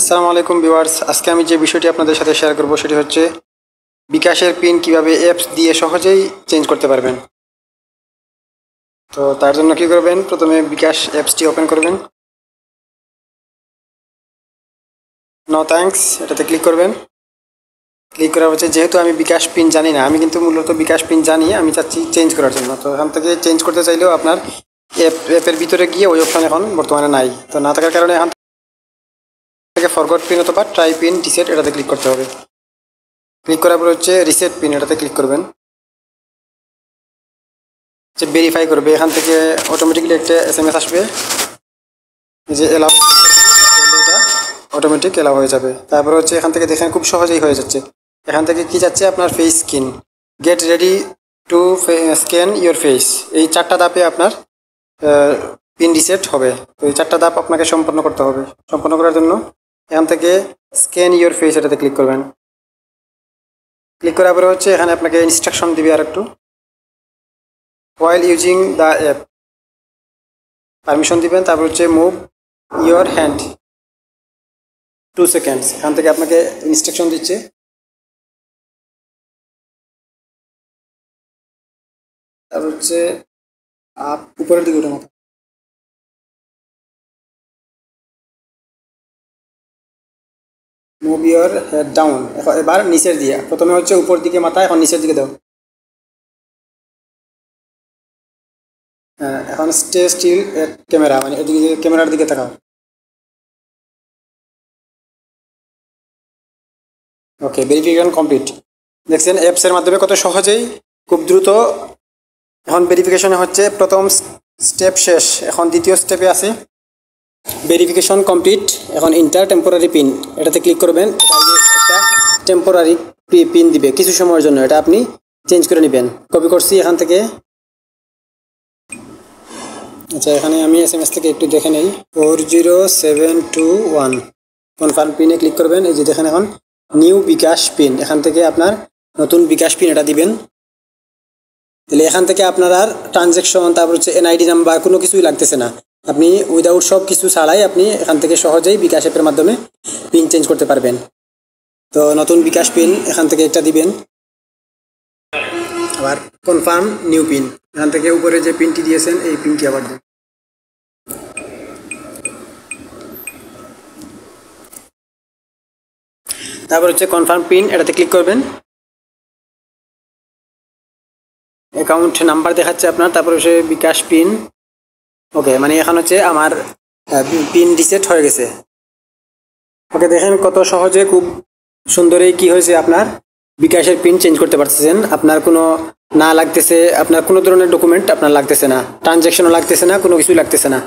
আসসালামু আলাইকুম ভিউয়ার্স, আজকে আমি যে বিষয়টি আপনাদের সাথে শেয়ার করব সেটি হচ্ছে বিকাশের পিন কিভাবে অ্যাপস দিয়ে সহজেই চেঞ্জ করতে পারবেন। তো তার জন্য কি করবেন, প্রথমে বিকাশ অ্যাপসটি ওপেন করবেন। নো থ্যাঙ্কস এটাতে ক্লিক করবেন। ক্লিক করা হচ্ছে, যেহেতু আমি বিকাশ পিন জানি না, আমি কিন্তু মূলত বিকাশ পিন জানি, আমি চাচ্ছি চেঞ্জ করার জন্য। তো এখান থেকে চেঞ্জ করতে চাইলেও আপনার অ্যাপের ভিতরে গিয়ে ওই অপশন এখন বর্তমানে নাই। তো না থাকার কারণে এখান থেকে ফরগট পিন অথবা ট্রাই পিন রিসেট এটাতে ক্লিক করতে হবে। ক্লিক করার পর হচ্ছে রিসেট পিন এটাতে ক্লিক করবেন। যে ভেরিফাই করবে, এখান থেকে অটোমেটিকলি একটা SMS আসবে যে এলাও, এটা অটোমেটিক এলাও হয়ে যাবে। তারপর হচ্ছে এখান থেকে দেখেন খুব সহজেই হয়ে যাচ্ছে। এখান থেকে কি যাচ্ছে, আপনার face scan, get ready to scan your face, এই 4টা ধাপে আপনার পিন রিসেট হবে। তো এই 4টা ধাপ আপনাকে সম্পন্ন করতে হবে। সম্পন্ন করার জন্য এখান থেকে স্ক্যান ইওর ফেস এটাতে ক্লিক করবেন। ক্লিক করার পরে হচ্ছে এখানে আপনাকে ইনস্ট্রাকশন দিবে আর একটু, while using the app permission দিবেন। তারপর হচ্ছে মুভ ইওর হ্যান্ড 2 সেকেন্ডস, এখান থেকে আপনাকে ইনস্ট্রাকশন দিচ্ছে। তারপর হচ্ছে আপ, উপরের দিকে ওঠে মাথা, মুভ ইওর হেড ডাউন, এবার নিচের দিয়ে, প্রথমে হচ্ছে উপর দিকে মাথা, এখন নিচের দিকে দাও। হ্যাঁ, এখন স্টে স্টিল ক্যামেরা, মানে এদিকে ক্যামেরার দিকে তাকাও। ওকে, ভেরিফিকেশন কমপ্লিট। দেখছেন অ্যাপসের মাধ্যমে কত সহজেই, খুব দ্রুত এখন ভেরিফিকেশনে হচ্ছে। প্রথম স্টেপ শেষ, এখন দ্বিতীয় স্টেপে আছে ভেরিফিকেশন কমপ্লিট। এখন ইন্টার টেম্পোরারি পিন এটাতে ক্লিক করবেন। একটা টেম্পোরারি পিন দিবে কিছু সময়ের জন্য, এটা আপনি চেঞ্জ করে নেবেন। কপি করছি এখান থেকে। আচ্ছা, এখানে আমি SMS থেকে একটু দেখে নেই, 40721 কনফার্ম পিনে ক্লিক করবেন। এই যে দেখেন এখন নিউ বিকাশ পিন, এখান থেকে আপনার নতুন বিকাশ পিন এটা দিবেন। তাহলে এখান থেকে আপনার আর ট্রানজ্যাকশন, তারপর হচ্ছে NID নাম্বার কোনো কিছুই লাগতেছে না। আপনি উইদাউট সব কিছু ছাড়াই আপনি এখান থেকে সহজেই বিকাশ অ্যাপের মাধ্যমে পিন চেঞ্জ করতে পারবেন। তো নতুন বিকাশ পিন এখান থেকে একটা দিবেন, আবার কনফার্ম নিউ পিন, এখান থেকে উপরে যে পিনটি দিয়েছেন এই পিনটি আবার দিন। তারপর হচ্ছে কনফার্ম পিন এটাতে ক্লিক করবেন। অ্যাকাউন্ট নাম্বার দেখাচ্ছে আপনার, তারপর হচ্ছে বিকাশ পিন। ওকে, মানে এখন হচ্ছে আমার পিন রিসেট হয়ে গেছে। ওকে, দেখেন কত সহজে, খুব সুন্দরই কি হয়েছে, আপনার বিকাশের পিন চেঞ্জ করতে পারতেছেন। আপনার কোনো না লাগতেছে, আপনার কোনো ধরনের ডকুমেন্ট আপনার লাগতেছে না, ট্রানজ্যাকশনও লাগতেছে না, কোনো কিছুই লাগতেছে না।